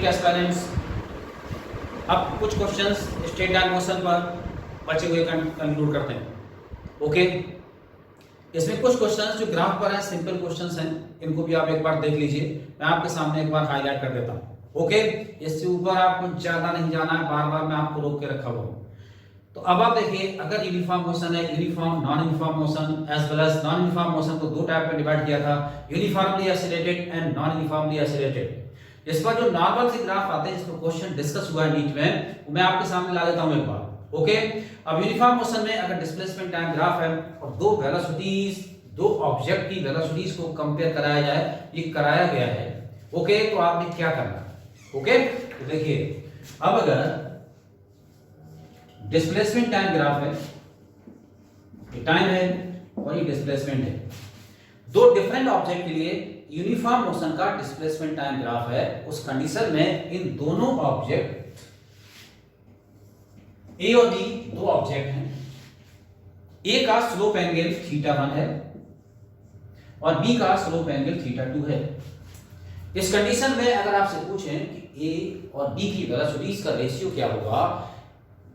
Test parents, अब कुछ questions state डायन मोशन पर बचे हुए कंक्लूड करते हैं। ओके, इसमें कुछ क्वेश्चंस जो ग्राफ पर हैं सिंपल क्वेश्चंस हैं, इनको भी आप एक बार देख लीजिए। मैं आपके सामने एक बार हाईलाइट कर देता हूं। ओके, इससे ऊपर आपको ज्यादा नहीं जाना है, बार बार मैं आपको रोक के रखा हुआ हूं। तो अब आप देखिए, अगर यूनिफॉर्म मोशन है, uniform non uniform motion as well as non uniform motion को दो टाइप में डिवाइड किया था, uniformly accelerated and non uniformly accelerated. इस पर जो नॉर्मल से ग्राफ आते हैं, जिसको क्वेश्चन डिस्कस हुआ है नीट में, वो मैं आपके सामने ला देता हूं एक बार। ओके, अब यूनिफॉर्म मोशन में अगर डिस्प्लेसमेंट टाइम ग्राफ है और दो वेलोसिटीज, दो ऑब्जेक्ट की वेलोसिटीज को कंपेयर कराया जाए, ये कराया गया है। ओके, तो आपने क्या करना? ओके, तो देखिए, अब अगर डिस्प्लेसमेंट टाइम ग्राफ है, ये टाइम है और ये डिस्प्लेसमेंट है, दो डिफरेंट ऑब्जेक्ट के लिए यूनिफॉर्म मोशन का डिस्प्लेसमेंट टाइम ग्राफ है, उस कंडीशन में इन दोनों ऑब्जेक्ट ए और बी दो ऑब्जेक्ट हैं, ए का स्लोप एंगल θ1 है और बी का स्लोप एंगल θ2 है। इस कंडीशन में अगर आपसे पूछें कि ए और बी की वेलोसिटीज का रेशियो क्या होगा,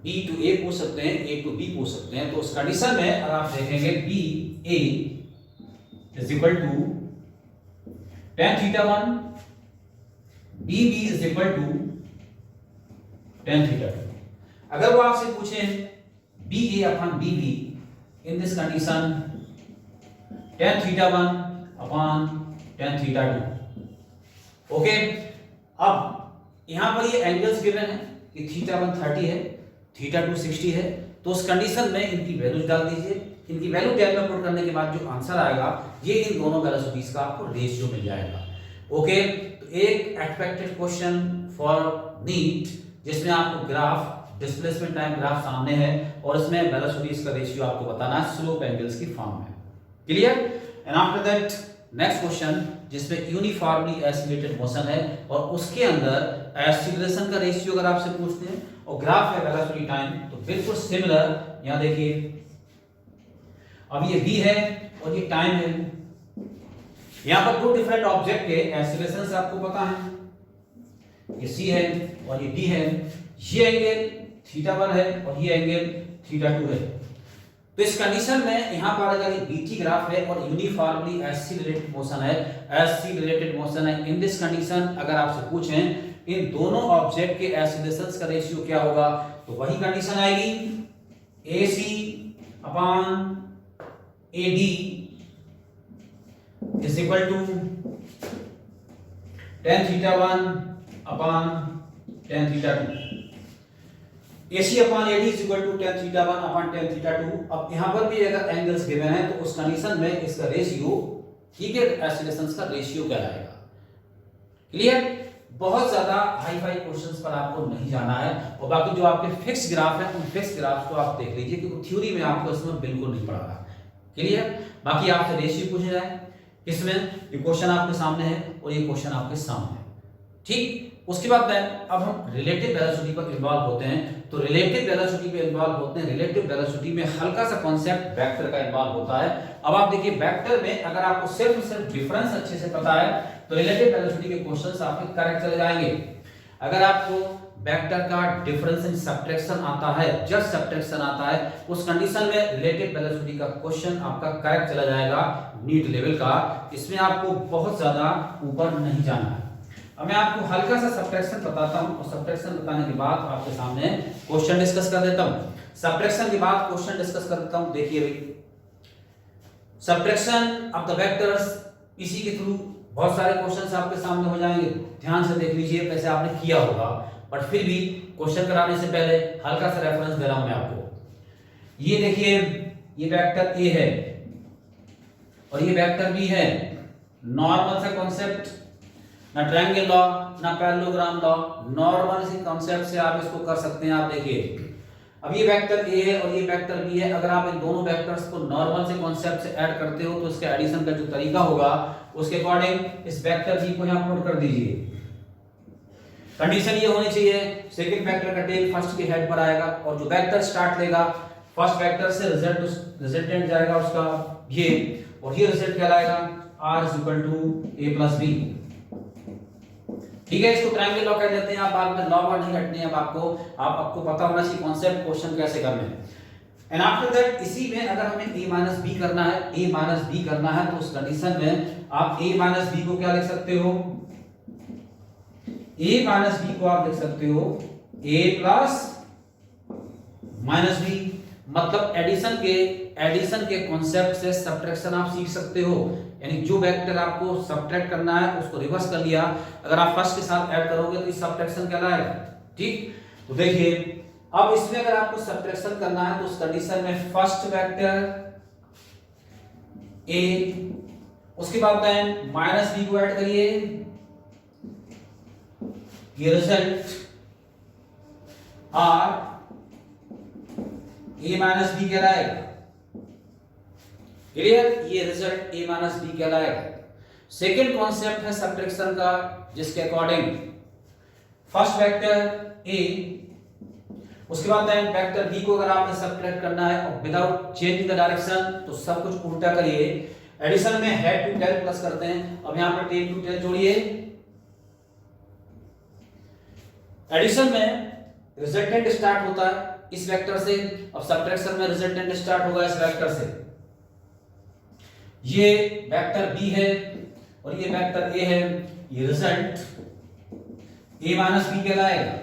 बी टू ए पूछ सकते हैं, ए टू बी पूछ सकते हैं, तो उस कंडीशन में अगर आप देखेंगे b a is equal to tan θ1, b b is equal to tan θ2। अगर वो आपसे पूछें b a upon b b in this condition tan θ1 upon tan θ2। Okay, अब यहां पर ये एंगल्स गिवन है कि θ1 30 है, θ2 60 है, तो उस कंडीशन में इनकी वैल्यूज डाल दीजिए। इनकी वैल्यू टैब में पुट करने के बाद जो आंसर आएगा, ये इन दोनों वेलोसिटीज का आपको रेशियो मिल जाएगा। ओके, तो एक एक्सपेक्टेड क्वेश्चन फॉर नीट जिसमें आपको ग्राफ, डिस्प्लेसमेंट टाइम ग्राफ सामने है और इसमें वेलोसिटीज का रेशियो आपको बताना है स्लोप एंगल्स की फॉर्म में। Clear? And after that next question जिसमें यूनिफॉर्मली एक्सीलरेटेड मोशन है और उसके अंदर एक्सीलरेशन का रेशियो अगर आपसे पूछते हैं और ग्राफ है वेलोसिटी टाइम, तो बिल्कुल सिमिलर। यहां देखिए, अब ये v है और ये टाइम है, यहां पर दो डिफरेंट ऑब्जेक्ट के एक्सीलरेशन आपको पता है, ये c है और ये d है, ये एंगल θ1 है और ये एंगल θ2 है। तो इस कंडीशन में यहां पर अगर ये bt ग्राफ है और यूनिफॉर्मली एक्सीलरेटेड मोशन है, एक्सीलरेटेड मोशन है, इन दिस कंडीशन अगर आपसे पूछें इन दोनों ऑब्जेक्ट के एक्सीलरेशंस का रेशियो क्या होगा, तो वही कंडीशन आएगी AC upon AD is equal to tan θ1 upon tan θ2। AC upon AD is equal to tan θ1 upon tan θ2। अब यहां पर भी अगर एंगल्स गिवन है तो उस कंडीशन में इसका रेशियो, ठीक है, एक्सीलरेशंस का रेशियो क्या आएगा। क्लियर? बहुत ज्यादा हाई फाई क्वेश्चंस पर आपको नहीं जाना है और बाकी जो आपके फिक्स ग्राफ है उन फिक्स ग्राफ को आप देख लीजिए, क्योंकि थ्योरी में आपको इसमें बिल्कुल नहीं पढ़ा रहा। क्लियर? बाकी आपसे रेशियो पूछे जाए, किसमें ये क्वेश्चन आपके सामने है और ये क्वेश्चन आपके सामने है, ठीक। उसके बाद में अब हम रिलेटिव वेलोसिटी पर इन्वॉल्व होते हैं। तो रिलेटिव वेलोसिटी पे इन्वॉल्व होते हैं, रिलेटिव वेलोसिटी में हल्का सा कॉन्सेप्ट वेक्टर का इन्वॉल्व होता है। अब आप देखिए, वेक्टर में अगर आपको सिर्फ डिफरेंस अच्छे से पता है तो रिलेटिव वेलोसिटी के क्वेश्चंस आपके करेक्ट चले जाएंगे। अगर आपको वेक्टर का डिफरेंस इन सब्ट्रैक्शन आता है, जस्ट सब्ट्रैक्शन आता है, उस कंडीशन में रिलेटिव वेलोसिटी का क्वेश्चन आपका करेक्ट चला जाएगा नीट लेवल का। इसमें आपको बहुत ज्यादा ऊपर नहीं जाना है। अब मैं आपको हल्का सा सब्ट्रैक्शन बताता हूं और सब्ट्रैक्शन बताने के बाद आपके सामने क्वेश्चन डिस्कस कर देता हूं। सब्ट्रैक्शन के बाद क्वेश्चन डिस्कस कर देता हूं। देखिए भाई, सब्ट्रैक्शन ऑफ द वेक्टर्स, इसी के थ्रू बहुत सारे क्वेश्चंस आपके सामने हो जाएंगे। ध्यान से देख लीजिए, वैसे आपने किया होगा बट फिर भी क्वेश्चन कराने से पहले हल्का सा रेफरेंस दे रहा हूं मैं आपको। ये देखिए, ये वेक्टर ए है और ये वेक्टर बी है। नॉर्मल सा कॉन्सेप्ट, ना ट्रायंगल लॉ ना पैरेललोग्राम लॉ, नॉर्मल से कॉन्सेप्ट से आप इसको कर सकते हैं। आप देखिए, अब ये वेक्टर ए है और ये वेक्टर बी है। अगर आप इन दोनों वेक्टर्स को नॉर्मल से कॉन्सेप्ट से ऐड करते हो तो इसके एडिशन का जो तरीका होगा उसके अकॉर्डिंग इस वेक्टर बी को यहां पुट कर दीजिए। कंडीशन ये होनी चाहिए, सेकंड वेक्टर का टेल फर्स्ट के हेड पर आएगा और जो वेक्टर स्टार्ट लेगा फर्स्ट वेक्टर से रिजल्टेंट जाएगा उसका ये, और ये रिजल्ट क्या लाएगा, r = a + b। ठीक है, इसको ट्रायंगल लॉ कह देते हैं। आप बाद में लॉ वर्ड नहीं रटने हैं आपको पता होना चाहिए कॉन्सेप्ट, क्वेश्चन कैसे करने हैं। एंड आफ्टर दैट इसी में अगर हमें a माइनस बी करना है, a माइनस बी करना है, तो उस कंडीशन में आप a माइनस बी को क्या लिख सकते हो, a माइनस बी को आप लिख सकते हो a प्लस माइनस बी। मतलब एडिशन के कॉन्सेप्ट से सब्ट्रैक्शन आप सीख सकते हो, यानी जो वेक्टर आपको सब्ट्रैक्ट करना है उसको रिवर्स कर लिया, अगर आप फर्स्ट के साथ ऐड करोगे तो ये सब्ट्रैक्शन कहलाएगा। ठीक, तो देखिए अब इसमें अगर आपको सब्ट्रैक्शन करना है तो उस कंडीशन में फर्स्ट वेक्टर a, उसके बाद देन माइनस बी को ऐड करिए, ये result R a minus b कहलाएगा। क्लियर, ये रिजल्ट a माइनस बी कहलाएगा। सेकेंड कॉन्सेप्ट है सब्ट्रैक्शन का, जिसके अकॉर्डिंग फर्स्ट वेक्टर a, उसके बाद वेक्टर b को अगर आपने सब्ट्रैक्ट करना है और विदाउट चेंजिंग द डायरेक्शन तो सब कुछ उल्टा करिए। एडिशन में हेड टू टेल प्लस करते हैं, अब यहां पर टेल टू टेल जोड़िए। एडिशन में रिजल्टेंट स्टार्ट होता है इस वेक्टर से, अब सब्ट्रैक्शन में रिजल्टेंट स्टार्ट होगा इस वेक्टर से। ये वेक्टर b है और ये वेक्टर a है, ये रिजल्ट a माइनस बी कहलाएगा,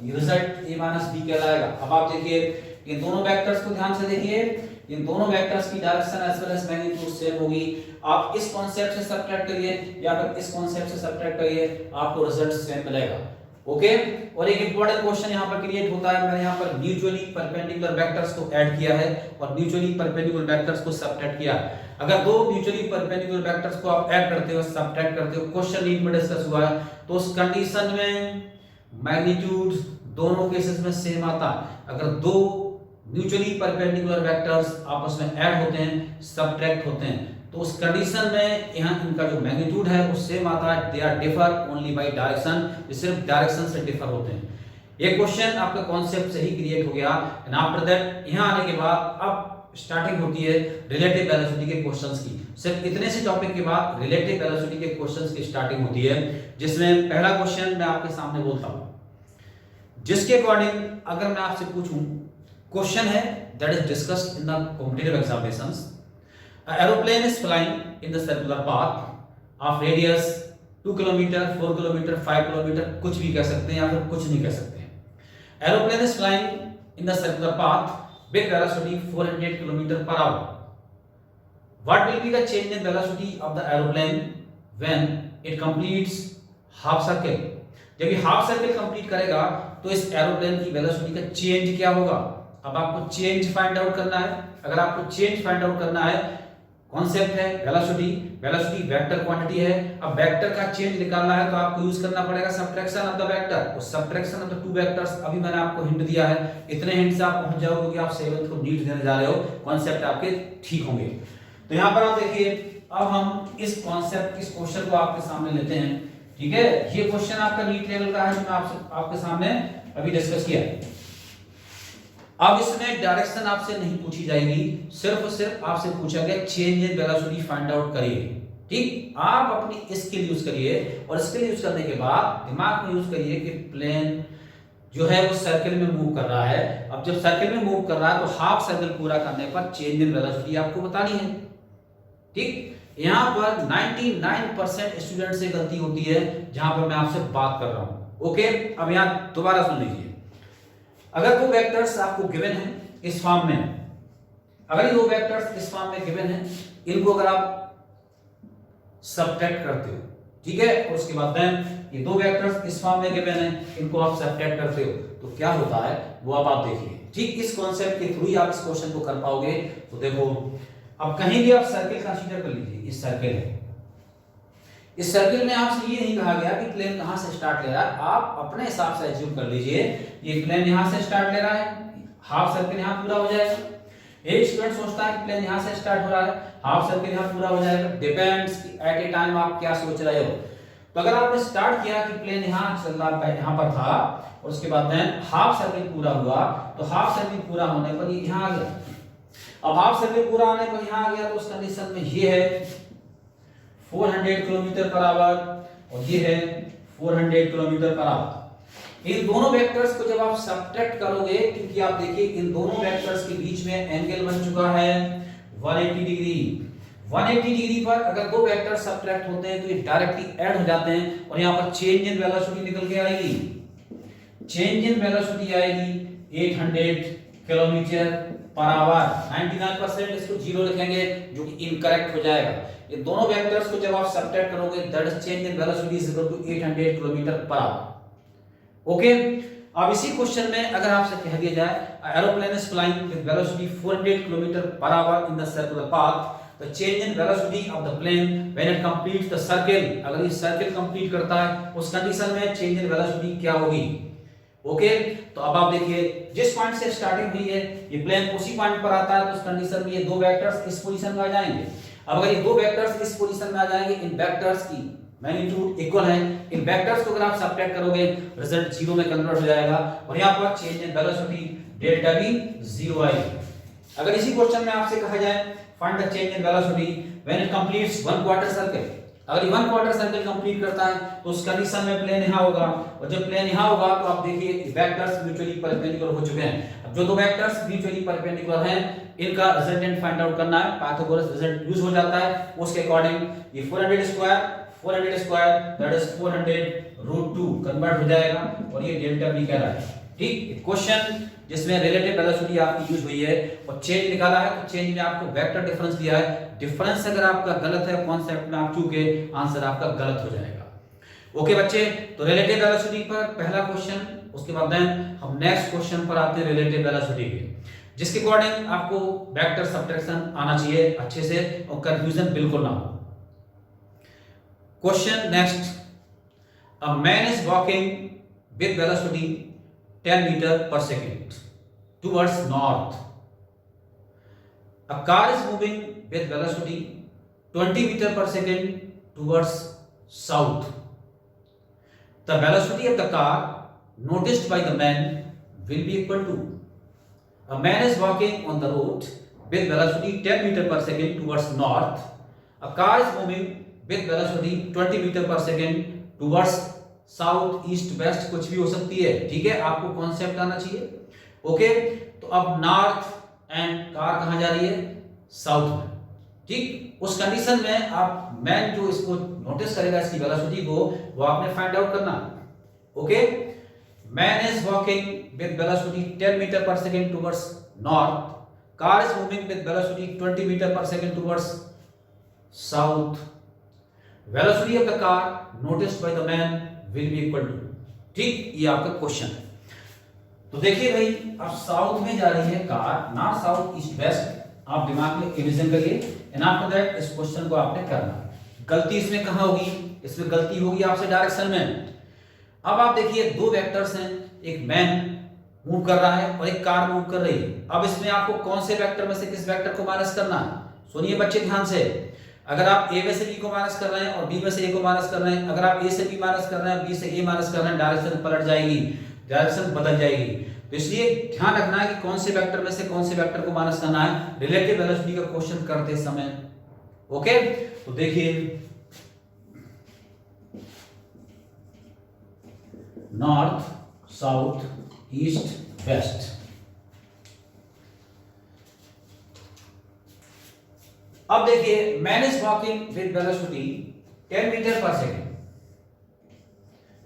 ये रिजल्ट a माइनस बी कहलाएगा। अब आप देखिए इन दोनों वेक्टर्स को ध्यान से देखिए, इन दोनों वेक्टर्स की direction as well as magnitude same होगी। आप इस कॉन्सेप्ट से सब्ट्रैक्ट करिए या फिर इस कॉन्सेप्ट से सब्ट्रैक्ट करिए, आपको रिजल्ट सेम मिलेगा। ओके, और एक इंपॉर्टेंट क्वेश्चन यहां पर क्रिएट होता है, मैंने यहां पर म्यूचुअली परपेंडिकुलर वेक्टर्स को ऐड किया है और म्यूचुअली परपेंडिकुलर वेक्टर्स को सब्ट्रैक्ट किया। अगर दो म्यूचुअली परपेंडिकुलर वेक्टर्स को आप ऐड करते हो, सब्ट्रैक्ट करते हो, क्वेश्चन नीट में डिस्कस हुआ है, तो उस कंडीशन में मैग्नीट्यूड दोनों केसेस में सेम आता है। अगर दो म्यूचुअली परपेंडिकुलर वेक्टर्स आपस में ऐड होते हैं, सब्ट्रैक्ट होते हैं, तो उस कंडीशन में यहाँ इनका जो मैग्नीट्यूड है वो सेम आता है। They are differ only by direction, ये सिर्फ डायरेक्शन से डिफर होते हैं। ये क्वेश्चन आपका कॉन्सेप्ट से ही क्रिएट हो गया। एंड आफ्टर दैट यहाँ आने के बाद अब स्टार्टिंग होती है रिलेटिव वेलोसिटी के क्वेश्चंस की। सिर्फ इतने से टॉपिक के बाद रिलेटिव वेलोसिटी के क्वेश्चंस की स्टार्टिंग होती है, जिसमें पहला क्वेश्चन मैं आपके सामने बोलता हूं, जिसके अकॉर्डिंग अगर मैं आपसे पूछूं, क्वेश्चन है that is discussed in the competitive examinations. An aeroplane is flying in the circular path of radius 2 kilometre, 4 kilometre, 5 kilometre, कुछ भी कह सकते हैं या फिर कुछ नहीं कह सकते हैं। Aeroplane is flying in the circular path with velocity 400 kilometre per our. What will be the change in velocity of the aeroplane when it completes half circle? जब ये हाफ सर्कल कंप्लीट करेगा तो इस एरोप्लेन की velocity का change क्या होगा? अब आपको चेंज फाइंड आउट करना है। अगर आपको चेंज फाइंड आउट करना है, कॉन्सेप्ट है वेलोसिटी, वेलोसिटी वेक्टर क्वांटिटी है। अब वेक्टर का चेंज निकालना है तो आपको यूज करना पड़ेगा सब्ट्रैक्शन ऑफ द वेक्टर। और subtraction of the two vectors अभी मैंने आपको हिंट दिया है, इतने हिंट से आप पहुंच जाओगे कि आप 7th को नीट देने जा रहे हो, कॉन्सेप्ट आपके ठीक होंगे। तो यहां पर आप देखिए, अब हम इस कॉन्सेप्ट, इस क्वेश्चन को आपके सामने लेते हैं। ठीक है, ये क्वेश्चन आपका नीट लेवल का है जो मैं आपके सामने अभी डिस्कस किया। अब इसमें डायरेक्शन आपसे नहीं पूछी जाएगी, सिर्फ और सिर्फ आपसे पूछा गया change in velocity find out करिए। ठीक, आप अपनी स्किल यूज करिए और स्किल यूज करने के बाद दिमाग में यूज करिए कि प्लेन जो है वो सर्कल में मूव कर रहा है। अब जब सर्कल में मूव कर रहा है तो हाफ सर्कल पूरा करने पर चेंज इन वेलोसिटी आपको बतानी है। ठीक, यहां पर 99% स्टूडेंट से गलती होती है जहां पर मैं आपसे बात कर रहा हूं। ओके, अब यहां दोबारा सुन लीजिए। अगर दो वेक्टर्स आपको गिवन है इस फॉर्म में, अगर ये दो वेक्टर्स इस फॉर्म में गिवन है, इनको अगर आप सब्ट्रैक्ट करते हो, ठीक है, और उसके बाद देन ये दो वेक्टर्स इस फॉर्म में गिवन है, इनको आप सब्ट्रैक्ट करते हो तो क्या होता है वो अब आप देखिए। ठीक, इस कॉन्सेप्ट के थ्रू ही आप इस क्वेश्चन को कर पाओगे। तो देखो, अब कहीं भी आप सर्किल कंसीडर कर लीजिए, इस सर्किल है, इस सर्किल में आपसे ये नहीं कहा गया कि प्लेन कहां से स्टार्ट ले रहा है, आप अपने हिसाब से एज्यूम कर लीजिए ये प्लेन यहां से स्टार्ट ले रहा है, हाफ सर्किल यहां पूरा हो जाएगा। एक स्टूडेंट सोचता है कि प्लेन यहां से स्टार्ट हो रहा है, हाफ सर्किल यहां पूरा हो जाएगा। डिपेंड्स कि एट ए टाइम आप क्या सोच रहे हो। तो अगर आपने स्टार्ट किया कि प्लेन यहां चल रहा है, यहां पर था, और उसके बाद देन हाफ सर्किल पूरा हुआ, तो हाफ सर्किल पूरा होने पर ये यहां आ गया। अब हाफ सर्किल पूरा होने पर यहां आ गया तो उस कंडीशन में ये है 400 किलोमीटर पर आवर और ये है 400 किलोमीटर पर आवर। इन दोनों वेक्टर्स को जब आप सब्ट्रैक्ट करोगे, क्योंकि आप देखिए इन दोनों वेक्टर्स के बीच में एंगल बन चुका है 180 डिग्री। 180 डिग्री पर अगर दो वेक्टर सब्ट्रैक्ट होते हैं तो ये डायरेक्टली ऐड हो जाते हैं और यहां पर चेंज इन वेलोसिटी निकल के आएगी। चेंज इन वेलोसिटी आएगी 800 किलोमीटर पर आवर। 99% इसको जीरो लिखेंगे जो कि इनकरेक्ट हो जाएगा। ये दोनों वेक्टर्स को जब आप सब्ट्रैक्ट करोगे that is change in velocity is equal to 800 kilometre per hour. Okay, अब इसी क्वेश्चन में अगर आपसे कह दिया जाए aeroplane is flying with velocity 400 kilometre per hour in the circular path, the change in velocity of the plane when it completes the circle, अगर ये सर्कल कंप्लीट करता है उस कंडीशन में चेंज इन वेलोसिटी क्या होगी। ओके, तो अब आप देखिए जिस पॉइंट से स्टार्टिंग हुई है ये प्लेन उसी पॉइंट पर आता है तो उस कंडीशन में ये दो वेक्टर्स इस पोजीशन में आ जाएंगे। अब अगर ये दो वेक्टर्स इस पोजीशन में आ जाएंगे, इन वेक्टर्स की मैग्नीट्यूड इक्वल है, इन वेक्टर्स को अगर आप सब्ट्रैक्ट करोगे रिजल्ट जीरो में कन्वर्ट हो जाएगा और यहां पर चेंज इन वेलोसिटी डेल्टा भी जीरो आएगी। अगर इसी क्वेश्चन में आपसे कहा जाए find the change in velocity when it completes one quarter circle, अगर वन क्वार्टर सर्कल कंप्लीट करता है तो उस कंडीशन में प्लेन यहां होगा और जब प्लेन यहां होगा तो आप देखिए वेक्टर्स म्यूचुअली परपेंडिकुलर हो चुके हैं। अब जो दो वेक्टर्स म्यूचुअली परपेंडिकुलर हैं इनका रिजल्टेंट फाइंड आउट करना है, पाइथागोरस रिजल्ट यूज हो जाता है। उसके अकॉर्डिंग ये 400 स्क्वायर दैट इज 400√2 कन्वर्ट हो जाएगा और ये डेल्टा बी कह रहा है। ठीक, क्वेश्चन जिसमें रिलेटिव वेलोसिटी आपकी यूज हुई है और चेंज निकाला है तो चेंज में आपको वेक्टर डिफरेंस दिया है। डिफरेंस अगर आपका गलत है कॉन्सेप्ट में आप चूके आंसर आपका गलत हो जाएगा। ओके बच्चे, तो रिलेटिव वेलोसिटी पर पहला क्वेश्चन, उसके बाद देन हम नेक्स्ट क्वेश्चन पर आते हैं रिलेटिव वेलोसिटी के, जिसके अकॉर्डिंग आपको वेक्टर सब्ट्रैक्शन आना चाहिए अच्छे से और कंफ्यूजन बिल्कुल ना हो। Question next, a man is walking with velocity 10 meter per second towards north. A car is moving with velocity 20 meter per second towards south. The velocity of the car noticed by the man will be equal to, a man is walking on the road with velocity 10 meter per second towards north. A car is moving with velocity 20 meter per second towards south east west कुछ भी हो सकती है। ठीक है, आपको concept आना चाहिए। ओके, तो अब नॉर्थ एंड कार कहां जा रही है, साउथ में। ठीक, उस कंडीशन में आप मैन जो इसको नोटिस करेगा इसकी वेलोसिटी को वो आपने फाइंड आउट करना। Okay, man is walking with velocity 10 metre per second towards north, car is moving with velocity 20 metre per second towards south, velocity of the car noticed by the man will be equal to। ठीक, ये आपका question है। तो देखिए भाई, अब south में जा रही है car, north south east waste, आप दिमाग में इमेजिन करिए एंड आफ्टर दैट इस क्वेश्चन को आपने करना। गलती इसमें कहां होगी, इसमें गलती होगी आपसे डायरेक्शन में। अब आप देखिए दो वेक्टर्स हैं, एक मैन मूव कर रहा है और एक कार मूव कर रही है। अब इसमें आपको कौन से वेक्टर में से किस वेक्टर को माइनस करना है, सुनिए बच्चे ध्यान से। अगर आप ए में से बी को माइनस कर रहे हैं और बी में से ए को माइनस कर रहे हैं, अगर आप ए से बी माइनस कर रहे हैं, बी से ए माइनस कर रहे हैं, डायरेक्शन पलट जाएगी, डायरेक्शन बदल जाएगी। तो इसलिए ध्यान रखना है कि कौन से वेक्टर में से कौन से वेक्टर को माइनस करना है रिलेटिव वेलोसिटी का क्वेश्चन करते समय। ओके, तो देखिए नॉर्थ साउथ ईस्ट वेस्ट, अब देखिए man is walking with velocity 10 metre per second,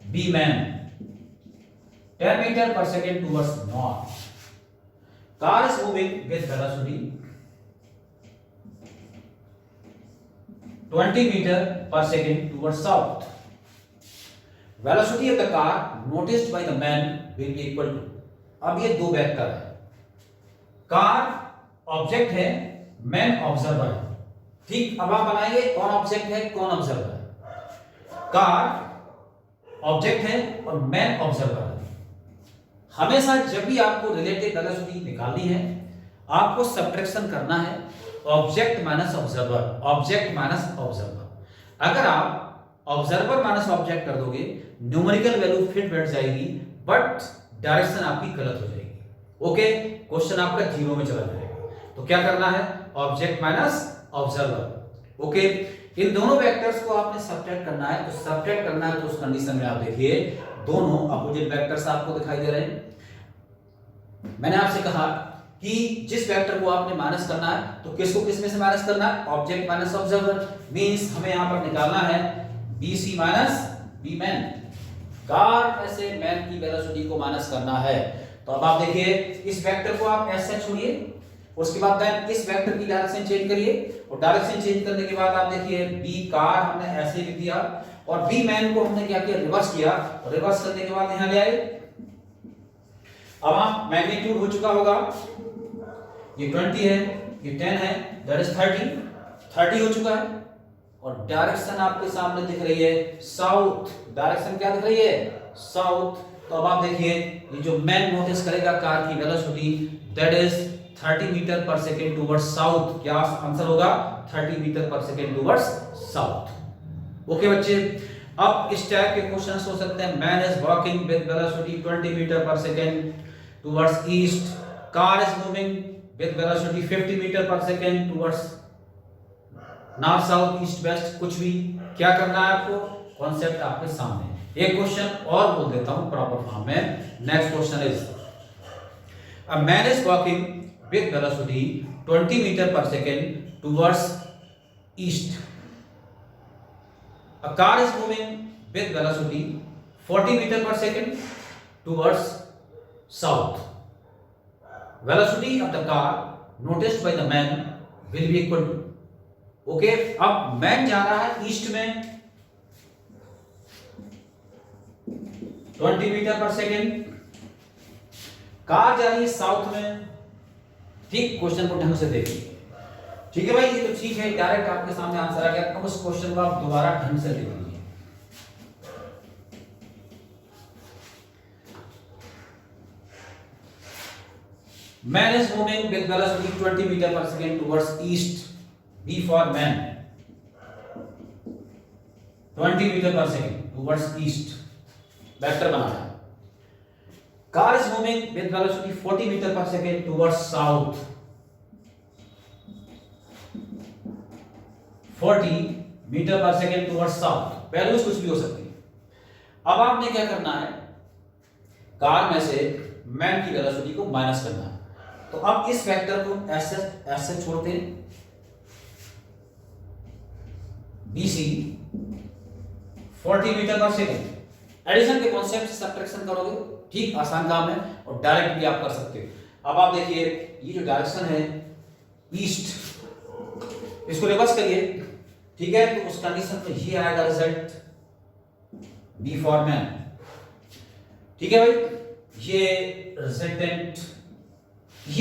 b man 10 metre per second towards north, car is moving with velocity 20 metre per second towards south, velocity of the car noticed by the man will be equal to. अब ये दो vector है, car object है, man observer है। ठीक, अब आप बनाइए कौन ऑब्जेक्ट है कौन ऑब्जर्वर है। कार ऑब्जेक्ट है और मैन ऑब्जर्वर है। हमेशा जब भी आपको रिलेटिव वेलोसिटी निकालनी है आपको सब्ट्रैक्शन करना है, object minus observer, object minus observer. अगर आप ऑब्जर्वर माइनस ऑब्जेक्ट कर दोगे न्यूमेरिकल वैल्यू फिट बैठ जाएगी बट डायरेक्शन आपकी गलत हो जाएगी। ओके, क्वेश्चन आपका जीरो में चला जाएगा। तो क्या करना है, ऑब्जेक्ट माइनस ऑब्जर्वर। ओके, इन दोनों वेक्टर्स को आपने सब्ट्रैक्ट करना है, तो सब्ट्रैक्ट करना है तो उस कंडीशन में आप देखिए दोनों अपोजिट वेक्टर्स आपको दिखाई दे रहे हैं। मैंने आपसे कहा कि जिस वेक्टर को आपने माइनस करना है तो किसको किस में से माइनस करना है, ऑब्जेक्ट माइनस ऑब्जर्वर, मींस हमें यहां पर निकालना है BC minus B man, car में से मैन की वेलोसिटी को माइनस करना है। तो अब आप देखिए इस वेक्टर को आप ऐसे छोड़िए, उसके बाद देन इस वेक्टर की डायरेक्शन चेंज करिए, और डायरेक्शन चेंज करने के बाद आप देखिए B कार हमने ऐसे लिख दिया और B मैन को हमने क्या किया, रिवर्स किया, और रिवर्स करने के बाद यहां ले आए। अब आप मैग्नीट्यूड हो चुका होगा, ये 20 है, ये 10 है, दैट इज 30 हो चुका है, और डायरेक्शन आपके सामने दिख रही है साउथ, डायरेक्शन क्या दिख रही है, साउथ। तो अब आप देखिए ये जो मैन नोटिस करेगा कार की velocity that is 30 metre per second towards south, क्या आंसर होगा 30 metre per second towards south. Okay बच्चे, अब इस टाइप के क्वेश्चंस हो सकते हैं, man is walking with velocity 20 metre per second towards east, car is moving with velocity 50 metre per second towards north south east west, कुछ भी क्या करना है आपको, कॉन्सेप्ट आपके सामने। एक क्वेश्चन और बोल देता हूं प्रॉपर फॉर्म में। Next question is a man is walking with velocity 20 metre per second towards east, a car is moving with velocity 40 metre per second towards south, velocity of the car noticed by the man will be equal to, okay. अब man जा रहा है east में 20 metre per second, car जा रही है south में, ठीक। क्वेश्चन को ढंग से देखिए, ठीक है भाई, ये तो ठीक है, डायरेक्ट आपके सामने आंसर आ गया। अब उस क्वेश्चन को आप दोबारा ढंग से देख लीजिए। Man is moving with velocity 20 metre per second towards east, B for man 20 metre per second towards east, vector बना है। Car is moving with velocity 40 metre per second towards south, 40 metre per second towards south, values कुछ भी हो सकती है। अब आपने क्या करना है, कार में से मैन की वेलोसिटी को माइनस करना है। तो अब इस वेक्टर को ऐसे छोड़ते हैं, BC 40 metre per second, addition के कॉन्सेप्ट से सब्ट्रैक्शन करोगे, ठीक, आसान काम है, और डायरेक्ट भी आप कर सकते हो। अब आप देखिए ये जो डायरेक्शन है ईस्ट, इसको रिवर्स करिए, ठीक है, तो उस कंडीशन में ये आएगा रिजल्ट B फॉर मैन, ठीक है भाई। ये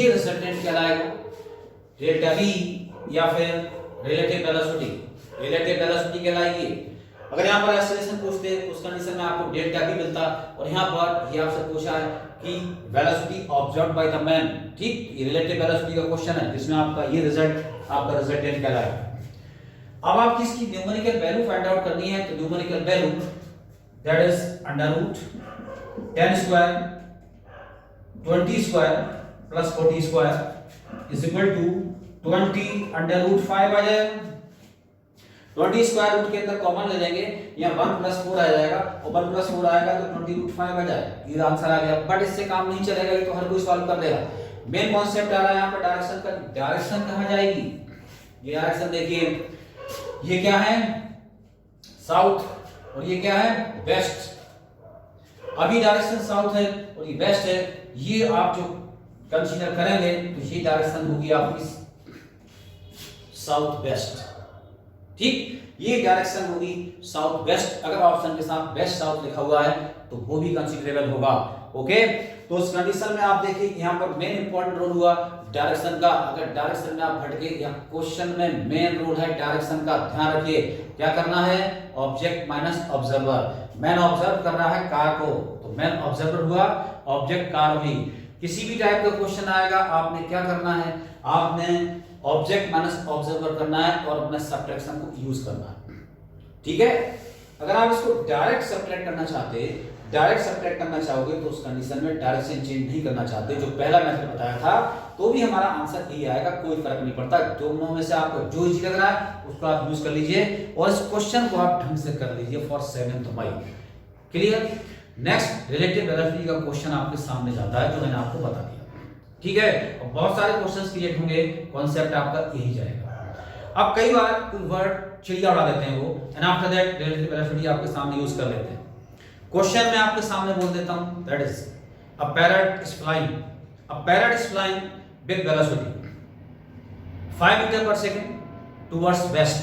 रिजल्टेंट कहलाएगा डेल्टा V या फिर रिलेटिव वेलोसिटी, रिलेटिव वेलोसिटी कहलाएगी। अगर यहां पर एक्सेलरेशन पूछते उस कंडीशन में आपको डेल्टा V मिलता, और यहां पर ये आपसे पूछा है कि velocity observed bye the man, ठीक, ये रिलेटिव वेलोसिटी का क्वेश्चन है जिसमें आपका ये रिजल्ट आपका रिजल्टेंट कहलाएगा। अब आपकी इसकी न्यूमेरिकल वैल्यू फाइंड आउट करनी है, तो numerical value that is under root 10 square 20 square plus 40 square is equal to 20 under root 5 आ जाएगा। 20 स्क्वायर रूट के अंदर कॉमन ले लेंगे, यहाँ 1 प्लस 4 आ जाएगा, और 1 प्लस 4 आएगा तो 20 रूट 5 आ जाएगा, ये आंसर आ गया। बट इससे काम नहीं चलेगा, ये तो हर कोई सॉल्व कर लेगा। मेन कॉन्सेप्ट आ रहा है यहाँ पर डायरेक्शन का, डायरेक्शन कहाँ जाएगी, ये डायरेक्शन देखिए, ये क्या है साउथ, और ये क्या है वेस्ट। अभी डायरेक्शन साउथ है और ये वेस्ट है, ये आप जो कंसीडर करेंगे तो ये डायरेक्शन होगी आपकी साउथ वेस्ट, ठीक, ये डायरेक्शन होगी साउथ वेस्ट। अगर ऑप्शन के साथ वेस्ट साउथ लिखा हुआ है तो वो भी कंसीडरेबल होगा, ओके। तो उस कंडीशन में आप देखिए यहाँ पर मेन इंपॉर्टेंट रोल हुआ डायरेक्शन का। अगर डायरेक्शन में आप भटके, या क्वेश्चन में मेन रोल है डायरेक्शन का, ध्यान रखिए। क्या करना है, object minus observer. Man observe कर रहा है कार को, तो मैन ऑब्जर्वर हुआ, ऑब्जेक्ट कार हुई। किसी भी टाइप का क्वेश्चन आएगा, आपने क्या करना है, आपने ऑब्जेक्ट माइनस ऑब्जर्वर करना है और अपने सब्ट्रैक्शन को यूज करना है, ठीक है। अगर आप इसको डायरेक्ट सब्ट्रैक्ट करना चाहते डायरेक्ट सब्ट्रैक्ट करना चाहोगे तो उस कंडीशन में डायरेक्शन चेंज नहीं करना चाहते, जो पहला मेथड बताया था, तो भी हमारा आंसर यही आएगा, कोई फर्क नहीं पड़ता। दोनों में से आपको जो इजी लग रहा है उसको आप यूज कर लीजिए और इस क्वेश्चन को आप ढंग से कर लीजिए फॉर 7th मई। क्लियर। नेक्स्ट रिलेटिव वेलोसिटी का क्वेश्चन आपके सामने जाता है, जो मैंने आपको बता दिया। ठीक है, और बहुत सारे क्वेश्चंस क्रिएट होंगे, कॉन्सेप्ट आपका यही जाएगा। अब कई बार कोई वर्ड चिड़िया उड़ा देते हैं वो, and after that relative velocity आपके सामने यूज कर लेते हैं। क्वेश्चन मैं आपके सामने बोल देता हूं, that is a parrot is flying, a parrot is flying with velocity 5 metre per second towards west.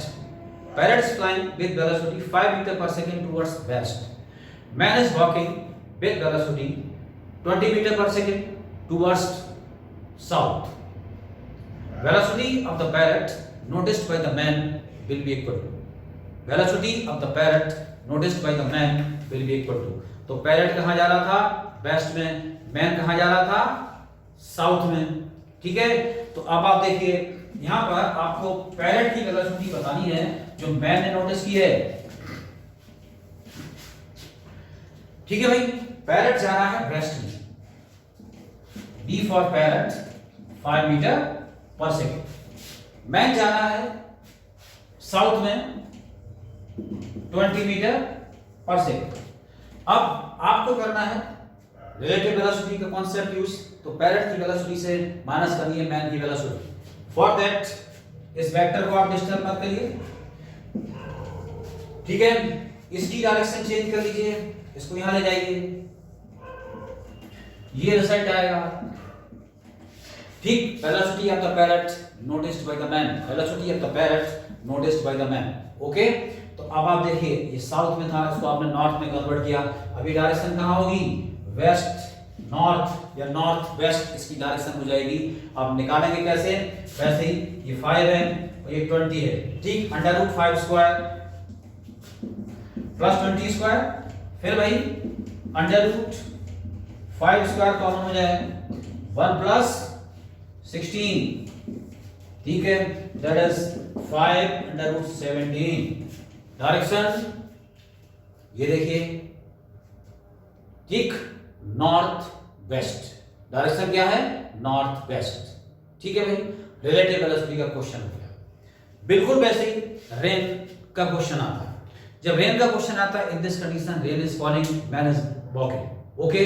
Parrot is flying with velocity 5 metre per second towards west. Man is walking with velocity 20 metre per second towards south. Velocity of the parrot noticed by the man will be equal to, velocity of the parrot noticed by the man will be equal to, तो parrot कहाँ जा रहा था? Waste में। Man कहाँ जा रहा था? साउथ में। ठीक है, तो अब आप देखिए यहां पर आपको पैरट की वेलोसिटी बतानी है जो मैन ने नोटिस की है। ठीक है भाई, पैरट जा रहा है वेस्ट में, B for parrot 5 metre per second. Man जा रहा है साउथ में 20 मीटर पर सेकेंड। अब आपको करना है रिलेटिव वेलोसिटी का कॉन्सेप्ट यूज, तो पैरट की वेलोसिटी से माइनस करनी है मैन की वेलोसिटी। फॉर दैट इस वेक्टर को आप डिस्टर्ब मत करिए। ठीक है, इसकी डायरेक्शन चेंज कर लीजिए, इसको यहां ले जाइए, ये रिजल्ट आएगा। ठीक, velocity of the parrot noticed by the man, velocity of the parrot noticed by the man. Okay, तो अब आप देखिए ये साउथ में था, इसको आपने नॉर्थ में कन्वर्ट किया। अभी डायरेक्शन कहां होगी? वेस्ट नॉर्थ या नॉर्थ वेस्ट इसकी डायरेक्शन हो जाएगी। आप निकालेंगे कैसे? वैसे ही, ये 5 है और ये 20 है। ठीक, √5 स्क्वायर प्लस 20 स्क्वायर, फिर भाई √5 स्क्वायर कॉमन हो जाए, 1 प्लस 16। ठीक है, दैट इज 5/17। डायरेक्शन ये देखिए, ठीक, नॉर्थ वेस्ट। डायरेक्शन क्या है? North west. ठीक है भाई, रिलेटिव वेलोसिटी का क्वेश्चन हो गया। बिल्कुल वैसे ही रेन का क्वेश्चन आता है। जब रेन का क्वेश्चन आता है, इन this condition rain is falling, man is walking. Okay,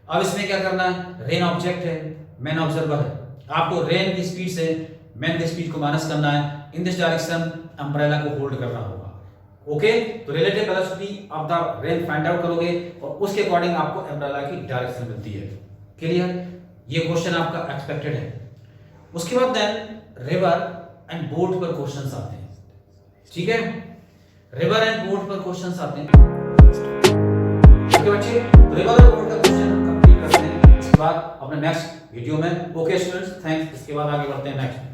अब इसमें क्या करना है? रेन ऑब्जेक्ट है, मैन ऑब्जर्वर है। आपको रेन की स्पीड से मैन की स्पीड को माइनस करना है। इन दिस डायरेक्शन अम्ब्रेला को होल्ड करना होगा। ओके, तो relative velocity of the rain find out करोगे और उसके अकॉर्डिंग आपको अम्ब्रेला की डायरेक्शन मिलती है। क्लियर? ये क्वेश्चन आपका एक्सपेक्टेड है। उसके बाद देन रिवर एंड बोट पर क्वेश्चंस आते हैं। ठीक है, रिवर एंड बोट पर क्वेश्चंस आते हैं। ओके बच्चे, रिवर और बोट का क्वेश्चन कंप्लीट करते हैं, इसके बाद अपने नेक्स्ट वीडियो में। Okay students, thanks. इसके बाद आगे बढ़ते हैं नेक्स्ट।